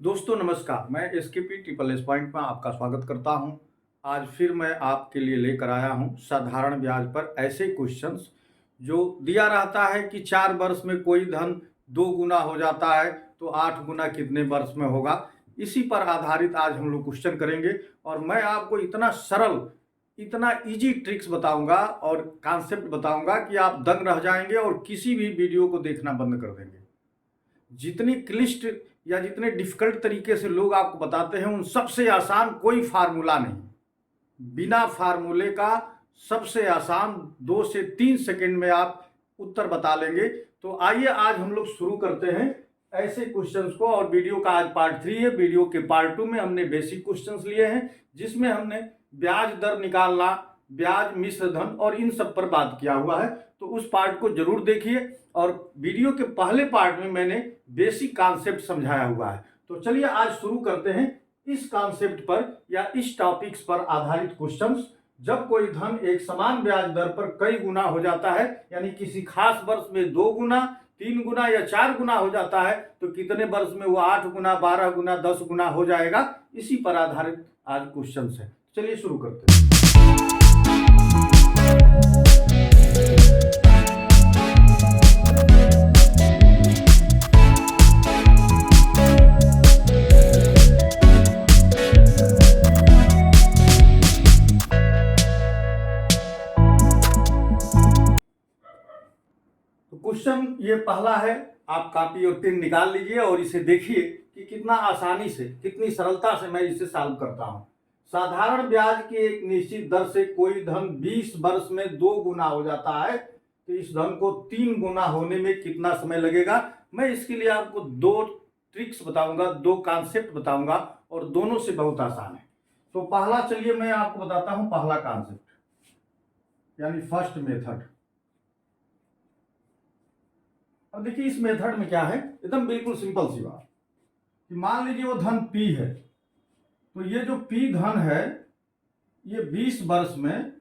दोस्तों नमस्कार, मैं एसकेपी ट्रिपल एस पॉइंट में आपका स्वागत करता हूं। आज फिर मैं आपके लिए लेकर आया हूं साधारण ब्याज पर ऐसे क्वेश्चंस जो दिया रहता है कि 4 वर्ष में कोई धन 2 गुना हो जाता है तो 8 गुना कितने वर्ष में होगा। इसी पर आधारित आज हम लोग क्वेश्चन करेंगे और मैं आपको इतना सरल, इतना इजी ट्रिक्स बताऊंगा और कॉन्सेप्ट बताऊंगा कि आप दंग रह जाएंगे और किसी भी वीडियो को देखना बंद कर देंगे। जितनी क्लिष्ट या जितने डिफिकल्ट तरीके से लोग आपको बताते हैं उन सबसे आसान कोई फार्मूला नहीं। बिना फार्मूले का सबसे आसान 2 से 3 सेकंड में आप उत्तर बता लेंगे। तो आइए आज हम लोग शुरू करते हैं ऐसे क्वेश्चंस को। और वीडियो का आज पार्ट 3 है। वीडियो के पार्ट 2 में हमने बेसिक क्वेश्चंस लिए हैं जिसमें हमने ब्याज दर निकालना, ब्याज, मिश्र धन और इन सब पर बात किया हुआ है। तो उस पार्ट को जरूर देखिए। और वीडियो के पहले पार्ट में मैंने बेसिक कॉन्सेप्ट समझाया हुआ है। तो चलिए आज शुरू करते हैं इस कॉन्सेप्ट पर या इस टॉपिक्स पर आधारित क्वेश्चंस। जब कोई धन एक समान ब्याज दर पर कई गुना हो जाता है, यानी किसी खास वर्ष में 2 गुना, 3 गुना या 4 गुना हो जाता है, तो कितने वर्ष में वो 8 गुना, 12 गुना, 10 गुना हो जाएगा। इसी पर आधारित आज क्वेश्चंस है। चलिए शुरू करते हैं। क्वेश्चन ये पहला है। आप कॉपी और पेन निकाल लीजिए और इसे देखिए कि कितना आसानी से, कितनी सरलता से मैं इसे सॉल्व करता हूं। साधारण ब्याज की एक निश्चित दर से कोई धन 20 वर्ष में 2 गुना हो जाता है, तो इस धन को 3 गुना होने में कितना समय लगेगा। मैं इसके लिए आपको 2 ट्रिक्स बताऊंगा, 2 कॉन्सेप्ट बताऊंगा और दोनों से बहुत आसान है। तो पहला, चलिए मैं आपको बताता हूं पहला कॉन्सेप्ट यानी फर्स्ट मेथड। अब देखिए इस मेथड में क्या है, एकदम बिल्कुल सिंपल सी बात कि मान लीजिए वो धन P है, तो ये जो P धन है ये 20 वर्ष में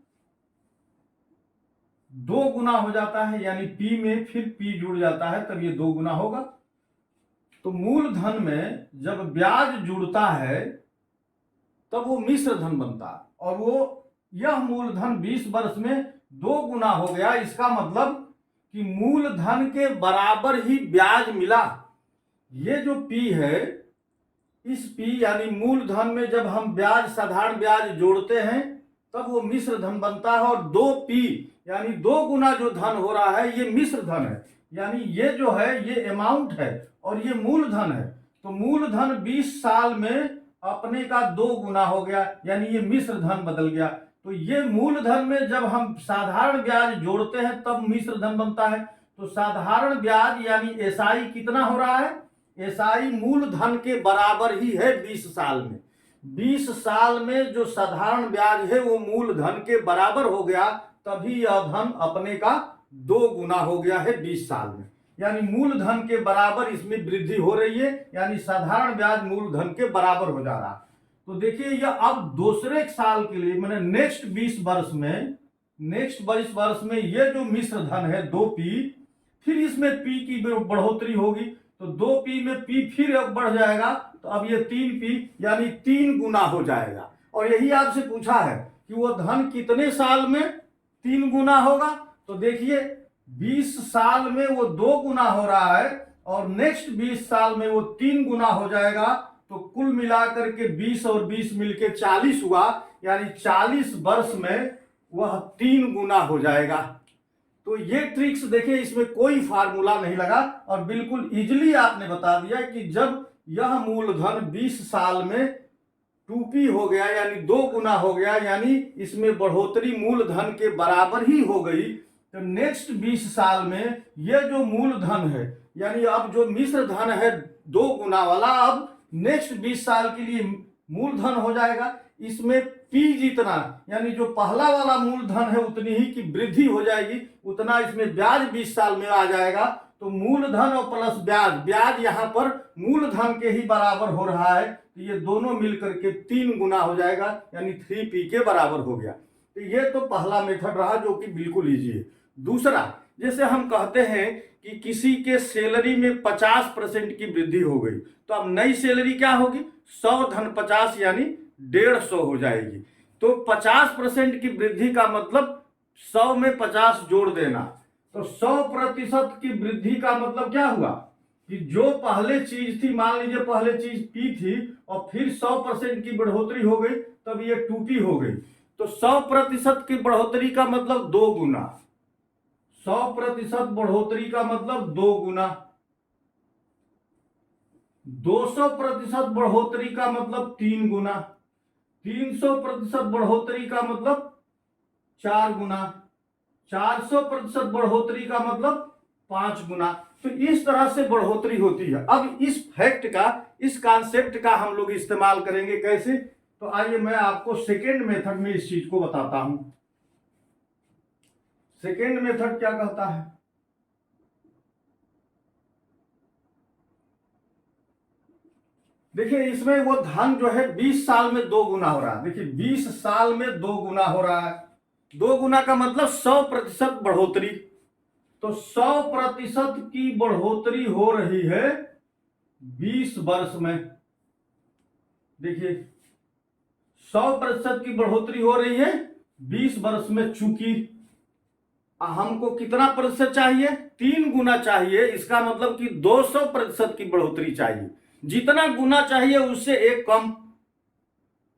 2 गुना हो जाता है, यानी P में फिर P जुड़ जाता है तब ये 2 गुना होगा। तो मूल धन में जब ब्याज जुड़ता है तब वो मिश्र धन बनता है और वो यह मूल धन 20 वर्ष में 2 गुना हो गया। इसका मतलब कि मूल धन के बराबर ही ब्याज मिला। ये जो P है, इस P यानी मूल धन में जब हम ब्याज, साधारण ब्याज जोड़ते हैं तब वो मिश्र धन बनता है। और 2P यानी 2 गुना जो धन हो रहा है ये मिश्र धन है, यानी ये जो है ये अमाउंट है और ये मूल धन है। तो मूल धन 20 साल में अपने का 2 गुना हो गया, यानी ये मिश्र धन बदल गया। तो ये मूल धन में जब हम साधारण ब्याज जोड़ते हैं तब मिश्र धन बनता है। तो साधारण ब्याज यानी एसआई कितना हो रहा है, एसआई मूल धन के बराबर ही है 20 साल में। 20 साल में जो साधारण ब्याज है वो मूल धन के बराबर हो गया, तभी यह धन अपने का 2 गुना हो गया है 20 साल में। यानी मूल धन के बराबर इसमें वृद्धि हो रही है, यानी साधारण ब्याज मूल धन के बराबर हो जा रहा है। तो देखिए यह अब दूसरे साल के लिए मैंने नेक्स्ट 20 वर्ष में ये जो मिश्र धन है 2P, फिर इसमें P की बढ़ोतरी होगी तो 2P में P फिर अब बढ़ जाएगा, तो अब ये 3P यानी 3 गुना हो जाएगा। और यही आपसे पूछा है कि वो धन कितने साल में 3 गुना होगा। तो देखिए 20 साल में वो 2 गुना हो रहा है और नेक्स्ट 20 साल में वो 3 गुना हो जाएगा। तो कुल मिलाकर के 20 और 20 मिलके 40 हुआ, यानी 40 वर्ष में वह 3 गुना हो जाएगा। तो ये ट्रिक्स देखिए, इसमें कोई फार्मूला नहीं लगा और बिल्कुल इजीली आपने बता दिया कि जब यह मूलधन 20 साल में 2P हो गया यानी 2 गुना हो गया, यानी इसमें बढ़ोतरी मूलधन के बराबर ही हो गई, तो नेक्स्ट 20 साल में यह जो मूलधन है यानी अब जो मिश्र धन है 2 गुना वाला, अब नेक्स्ट 20 साल के लिए मूलधन हो जाएगा। इसमें P जितना यानी जो पहला वाला मूलधन है उतनी ही की वृद्धि हो जाएगी, उतना इसमें ब्याज 20 साल में आ जाएगा। तो मूलधन और प्लस ब्याज, ब्याज यहाँ पर मूलधन के ही बराबर हो रहा है, तो ये दोनों मिलकर के 3 गुना हो जाएगा, यानी 3P के बराबर हो गया। तो ये तो पहला मेथड रहा जो कि बिल्कुल इजी है। दूसरा, जैसे हम कहते हैं कि किसी के सैलरी में 50% की वृद्धि हो गई, तो अब नई सैलरी क्या होगी, 100 धन 50 यानी 150 हो जाएगी। तो 50% की वृद्धि का मतलब 100 में 50 जोड़ देना। तो 100% की वृद्धि का मतलब क्या हुआ कि जो पहले चीज थी, मान लीजिए पहले चीज पी थी और फिर 100% की बढ़ोतरी हो गई, तब ये 2p हो गई। तो 100% की बढ़ोतरी का मतलब 2 गुना, 100% बढ़ोतरी का मतलब 2 गुना, 200% बढ़ोतरी का मतलब 3 गुना, 300% बढ़ोतरी का मतलब 4 गुना, 400% बढ़ोतरी का मतलब 5 गुना। तो इस तरह से बढ़ोतरी होती है। अब इस फैक्ट का, इस कॉन्सेप्ट का हम लोग इस्तेमाल करेंगे कैसे, तो आइए मैं आपको सेकेंड मेथड में इस चीज को बताता हूं। सेकेंड मेथड क्या कहता है, देखिए इसमें वो धन जो है 20 साल में 2 गुना हो रहा है। देखिए 20 साल में 2 गुना हो रहा है, 2 गुना का मतलब 100% बढ़ोतरी। तो 100% की बढ़ोतरी हो रही है 20 वर्ष में। देखिए 100% की बढ़ोतरी हो रही है 20 वर्ष में। चूंकि हमको कितना प्रतिशत चाहिए, 3 गुना चाहिए, इसका मतलब कि 200% की बढ़ोतरी चाहिए। जितना गुना चाहिए उससे एक कम।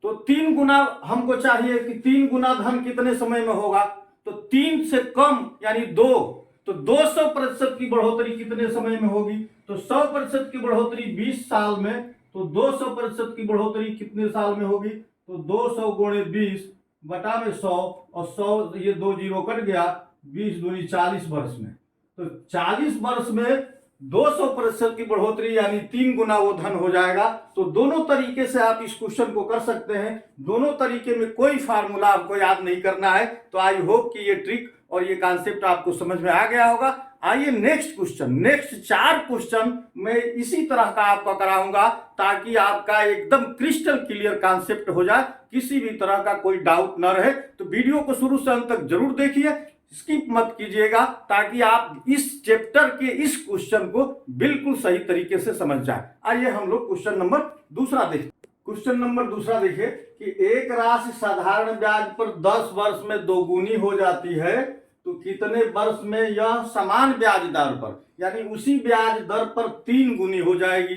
तो 3 गुना हमको चाहिए कि 3 गुना धन कितने समय में होगा, तो 3 से कम यानी 2। तो 200% की बढ़ोतरी कितने समय में होगी, तो 100% की बढ़ोतरी 20 साल में, तो 200% की बढ़ोतरी कितने साल में होगी, तो 200 गुणे 20 बटा में 100, और 100 ये 2 जीरो कट गया, 20 दूनी 40 वर्ष में। तो 40 वर्ष में 200% की बढ़ोतरी यानी 3 गुना वो धन हो जाएगा। तो दोनों तरीके से आप इस क्वेश्चन को कर सकते हैं। दोनों तरीके में कोई फार्मूला आपको याद नहीं करना है। तो आई होप कि ये ट्रिक और ये कॉन्सेप्ट आपको समझ में आ गया होगा। आइए नेक्स्ट क्वेश्चन, नेक्स्ट 4 क्वेश्चन मैं इसी तरह का आपका कराऊंगा ताकि आपका एकदम क्रिस्टल क्लियर कॉन्सेप्ट हो जाए, किसी भी तरह का कोई डाउट न रहे। तो वीडियो को शुरू से अंत तक जरूर देखिए, स्किप मत कीजिएगा, ताकि आप इस चैप्टर के इस क्वेश्चन को बिल्कुल सही तरीके से समझ जाए। आइए हम लोग क्वेश्चन नंबर दूसरा देखिए। क्वेश्चन नंबर दूसरा देखिए कि एक राशि साधारण ब्याज पर 10 वर्ष में दोगुनी हो जाती है, तो कितने वर्ष में यह समान ब्याज दर पर यानी उसी ब्याज दर पर 3 गुनी हो जाएगी।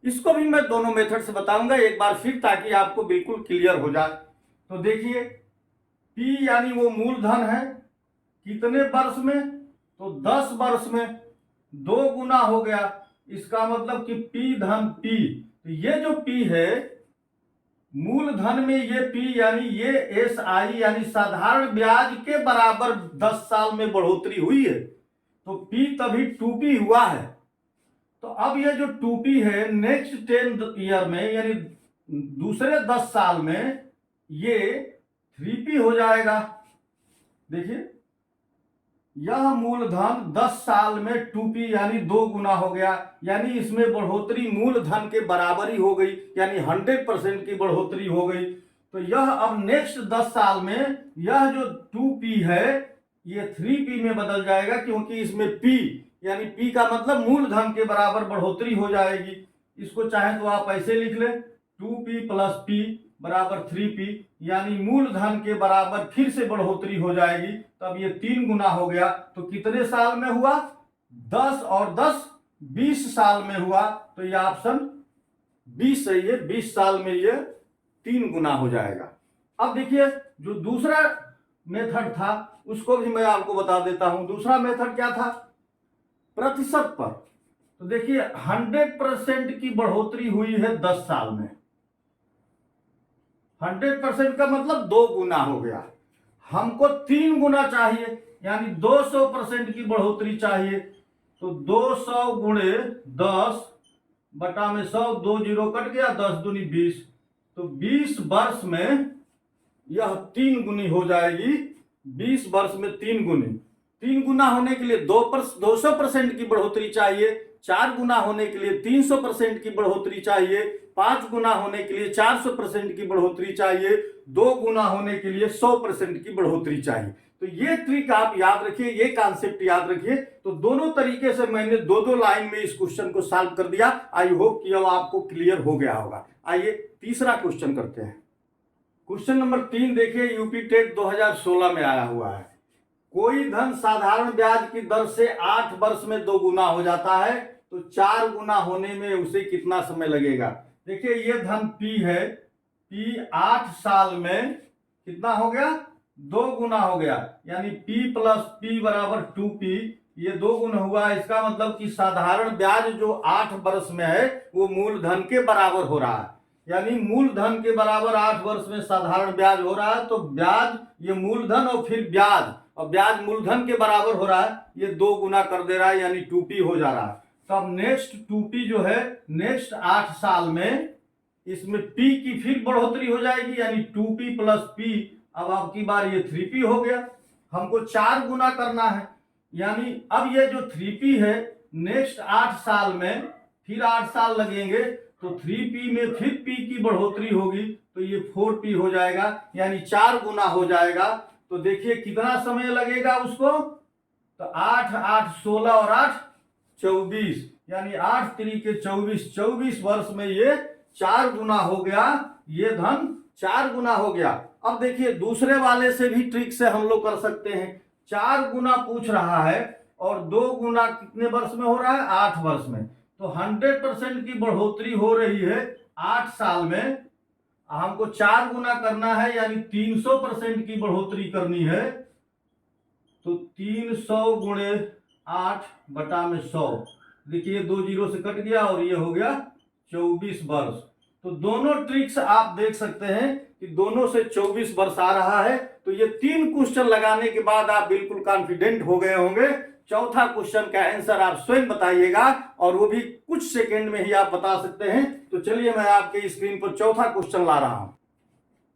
इसको भी मैं दोनों मेथड से बताऊंगा एक बार फिर, ताकि आपको बिल्कुल क्लियर हो जाए। तो देखिए P यानी वो मूलधन है, कितने वर्ष में, तो 10 वर्ष में 2 गुना हो गया। इसका मतलब कि P धन P, तो ये जो P है मूलधन में, ये P यानी ये SI यानी साधारण ब्याज के बराबर 10 साल में बढ़ोतरी हुई है, तो P तभी 2P हुआ है। तो अब ये जो 2P है नेक्स्ट 10 ईयर में यानी दूसरे 10 साल में ये 3P हो जाएगा। देखिए यह मूलधन 10 साल में 2P यानी 2 गुना हो गया, यानी इसमें बढ़ोतरी मूलधन के बराबर ही हो गई, यानी 100% की बढ़ोतरी हो गई। तो यह अब नेक्स्ट 10 साल में यह जो 2P है ये 3P में बदल जाएगा, क्योंकि इसमें P यानी P का मतलब मूलधन के बराबर बढ़ोतरी हो जाएगी। इसको चाहे तो आप ऐसे लिख ले, 2P प्लस P बराबर 3P, यानी मूलधन के बराबर फिर से बढ़ोतरी हो जाएगी। तब ये 3 गुना हो गया। तो कितने साल में हुआ, 10 और 10 20 साल में हुआ। तो ये ऑप्शन 20 सही है, 20 साल में ये 3 गुना हो जाएगा। अब देखिए जो दूसरा मेथड था उसको भी मैं आपको बता देता हूं। दूसरा मेथड क्या था, प्रतिशत पर। तो देखिए 100% की बढ़ोतरी हुई है 10 साल में। 100% का मतलब 2 गुना हो गया। हमको 3 गुना चाहिए यानी 200% की बढ़ोतरी चाहिए। तो 200 गुणे 10 बटा में 100, 2 जीरो कट गया, 10 दूनी 20। तो 20 वर्ष में यह 3 गुनी हो जाएगी। 20 वर्ष में 3 गुनी, 3 गुना होने के लिए 200% की बढ़ोतरी चाहिए। 4 गुना होने के लिए 300% की बढ़ोतरी चाहिए, 5 गुना होने के लिए 400% की बढ़ोतरी चाहिए, 2 गुना होने के लिए 100% की बढ़ोतरी चाहिए। तो ये ट्रिक आप याद रखिए, ये कॉन्सेप्ट याद रखिए। तो दोनों तरीके से मैंने दो लाइन में इस क्वेश्चन को सॉल्व कर दिया। आई होप कि अब आपको क्लियर हो गया होगा। आइए तीसरा क्वेश्चन करते हैं। क्वेश्चन नंबर 3 देखिए, यूपी टेट 2016 में आया हुआ है। कोई धन साधारण ब्याज की दर से 8 वर्ष में 2 गुना हो जाता है, तो 4 गुना होने में उसे कितना समय लगेगा। देखिए ये धन P है, P 8 साल में कितना हो गया, 2 गुना हो गया, यानी P प्लस P बराबर 2P, ये 2 गुना हुआ। इसका मतलब कि साधारण ब्याज जो 8 वर्ष में है वो मूलधन के बराबर हो रहा है, यानी मूलधन के बराबर 8 वर्ष में साधारण ब्याज हो रहा है। तो ब्याज ये मूलधन और फिर ब्याज, और ब्याज मूलधन के बराबर हो रहा है, ये 2 गुना कर दे रहा है, यानी 2P हो जा रहा है। तो अब नेक्स्ट 2P जो है नेक्स्ट 8 साल में इसमें P की फिर बढ़ोतरी हो जाएगी, यानी 2P प्लस P। अब आपकी बार ये 3P हो गया। हमको 4 गुना करना है, यानी अब ये जो 3P है नेक्स्ट 8 साल में फिर 8 साल लगेंगे, तो 3P में फिर P की बढ़ोतरी होगी, तो ये 4P हो जाएगा, यानी 4 गुना हो जाएगा। तो देखिए कितना समय लगेगा उसको, तो 8 8 16 और 8 24, यानी 8 तरीके 24 वर्ष में ये 4 गुना हो गया, ये धन 4 गुना हो गया। अब देखिए दूसरे वाले से भी ट्रिक से हम लोग कर सकते हैं। 4 गुना पूछ रहा है और 2 गुना कितने वर्ष में हो रहा है, 8 वर्ष में। तो 100% की बढ़ोतरी हो रही है 8 साल में। हमको 4 गुना करना है, यानी 300% की बढ़ोतरी करनी है। तो 300 गुणे 8 बटा में 100, देखिए 2 जीरो से कट गया और ये हो गया 24 वर्ष। तो दोनों ट्रिक्स आप देख सकते हैं कि दोनों से 24 वर्ष आ रहा है। तो ये 3 क्वेश्चन लगाने के बाद आप बिल्कुल कॉन्फिडेंट हो गए होंगे। चौथा क्वेश्चन का आंसर आप स्वयं बताइएगा, और वो भी कुछ सेकंड में ही आप बता सकते हैं। तो चलिए मैं आपके स्क्रीन पर चौथा क्वेश्चन ला रहा हूं।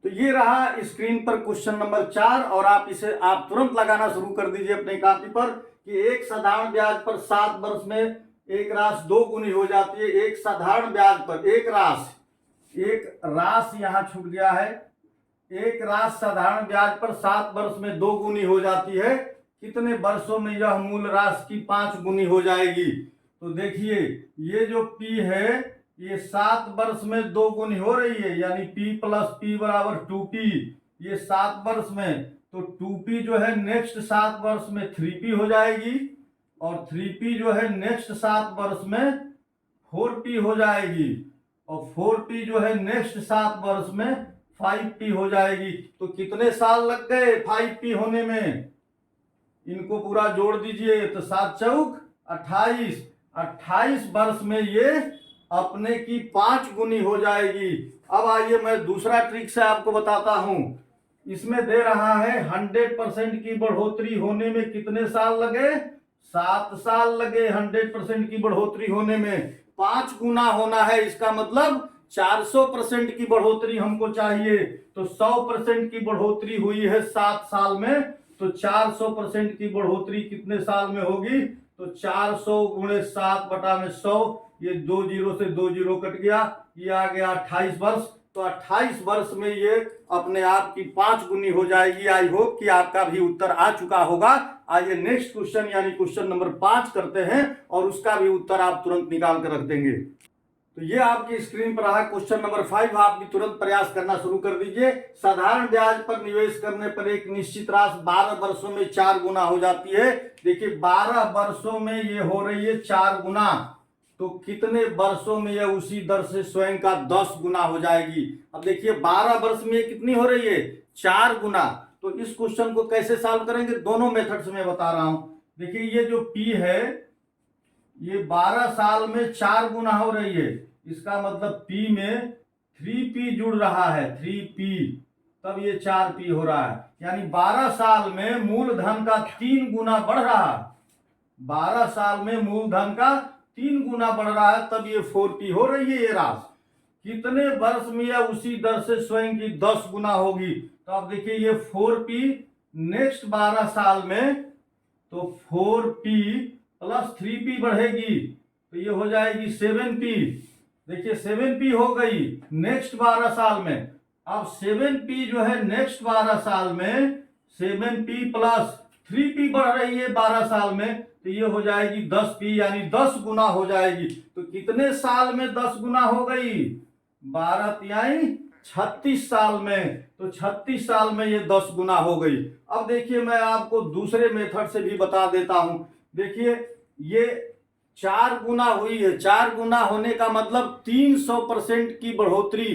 तो ये रहा स्क्रीन पर क्वेश्चन नंबर 4, और आप इसे आप तुरंत लगाना शुरू कर दीजिए अपने कॉपी पर कि एक साधारण ब्याज पर 7 वर्ष में एक राशि 2 गुनी हो जाती है। एक साधारण ब्याज पर एक राशि यहाँ छूट गया है, एक राशि साधारण ब्याज पर 7 वर्ष में 2 गुनी हो जाती है। कितने वर्षों में यह मूल राशि की 5 गुनी हो जाएगी। तो देखिए ये जो P है ये 7 वर्ष में 2 गुनी हो रही है, यानी P प्लस P बराबर 2P, ये 7 वर्ष में। तो 2P जो है नेक्स्ट 7 वर्ष में 3P हो जाएगी, और 3P जो है नेक्स्ट 7 वर्ष में 4P हो जाएगी, और 4P जो है नेक्स्ट 7 वर्ष में 5P हो जाएगी। तो कितने साल लग गए 5P होने में, इनको पूरा जोड़ दीजिए, तो 7 चौक 28 वर्ष में ये अपने की 5 गुनी हो जाएगी। अब आइए मैं दूसरा ट्रिक से आपको बताता हूं। इसमें दे रहा है 100% की बढ़ोतरी होने में कितने साल लगे, 7 साल लगे 100% की बढ़ोतरी होने में। 5 गुना होना है, इसका मतलब 400% की बढ़ोतरी हमको चाहिए। तो 100% की बढ़ोतरी हुई है 7 साल में, तो 400% की बढ़ोतरी कितने साल में होगी, तो 400 गुणे 7 बटा में 100, ये 2 जीरो से 2 जीरो कट गया, ये आ गया 28 वर्ष। तो 28 वर्ष में ये अपने आप की 5 गुनी हो जाएगी। आई होप कि आपका भी उत्तर आ चुका होगा। आइए नेक्स्ट क्वेश्चन यानी क्वेश्चन नंबर 5 करते हैं, और उसका भी उत्तर आप तुरंत निकाल कर रख देंगे। तो ये आपकी स्क्रीन पर रहा क्वेश्चन नंबर 5। आप भी तुरंत प्रयास करना शुरू कर दीजिए। साधारण ब्याज पर निवेश करने पर एक निश्चित राशि 12 वर्षों में 4 गुना हो जाती है। देखिए 12 वर्षों में ये हो रही है 4 गुना, तो कितने वर्षों में यह उसी दर से स्वयं का 10 गुना हो जाएगी। अब देखिए 12 वर्ष में कितनी हो रही है, 4 गुना। तो इस क्वेश्चन को कैसे सॉल्व करेंगे, दोनों मेथड से मैं बता रहा हूं। देखिए ये जो P है ये 12 साल में 4 गुना हो रही है, इसका मतलब P में 3P जुड़ रहा है, 3P, तब ये 4P हो रहा है। यानी 12 साल में मूलधन का 3 गुना बढ़ रहा है, 12 साल में मूलधन का 3 गुना बढ़ रहा है, तब ये 4P हो रही है ये राशि। कितने वर्ष में यह उसी दर से स्वयं की 10 गुना होगी। तो आप देखिए ये 4P नेक्स्ट 12 साल में, तो 4P प्लस 3P बढ़ेगी, तो ये हो जाएगी 7p। देखिए 7p हो गई नेक्स्ट 12 साल में। अब 7p जो है नेक्स्ट 12 साल में 7p प्लस 3p बढ़ रही है 12 साल में, तो ये हो जाएगी 10p, यानी 10 गुना हो जाएगी। तो कितने साल में 10 गुना हो गई? 12 तिहाई 36 साल में। तो 36 साल में ये 10 गुना हो गई। अब देखिए मैं आपको दूसरे मेथड से भी बता देता हूं। देखिए ये 4 गुना हुई है। 4 गुना होने का मतलब 300% की बढ़ोतरी,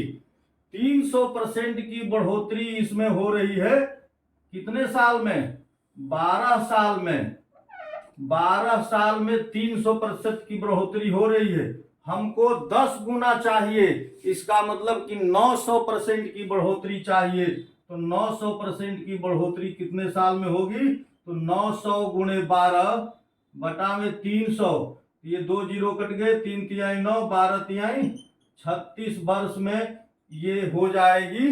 300% की बढ़ोतरी इसमें हो रही है। कितने साल में? 12 साल में। 12 साल में 300% की बढ़ोतरी हो रही है। हमको 10 गुना चाहिए, इसका मतलब कि 900% की बढ़ोतरी चाहिए। तो 900% की बढ़ोतरी कितने साल में होगी? तो 900 गुणे 12 बटा में 300, ये 2 जीरो कट गए, 3 तिहाई 9, 12 तिहाई 36 वर्ष में ये हो जाएगी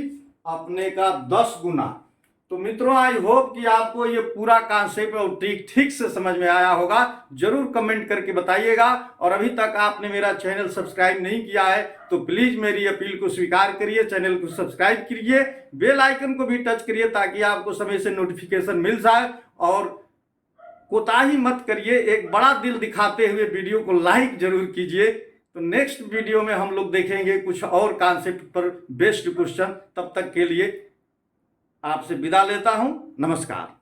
अपने का 10 गुना। तो मित्रों आई होप कि आपको ये पूरा कॉन्सेप्ट और ट्रिक ठीक से समझ में आया होगा। जरूर कमेंट करके बताइएगा। और अभी तक आपने मेरा चैनल सब्सक्राइब नहीं किया है तो प्लीज मेरी अपील को स्वीकार करिए, चैनल को सब्सक्राइब करिए, बेल आइकन को भी टच करिए ताकि आपको समय से नोटिफिकेशन मिल जाए। और कोताही मत करिए, एक बड़ा दिल दिखाते हुए वीडियो को लाइक जरूर कीजिए। तो नेक्स्ट वीडियो में हम लोग देखेंगे कुछ और कॉन्सेप्ट पर बेस्ड क्वेश्चन। तब तक के लिए आपसे विदा लेता हूं। नमस्कार।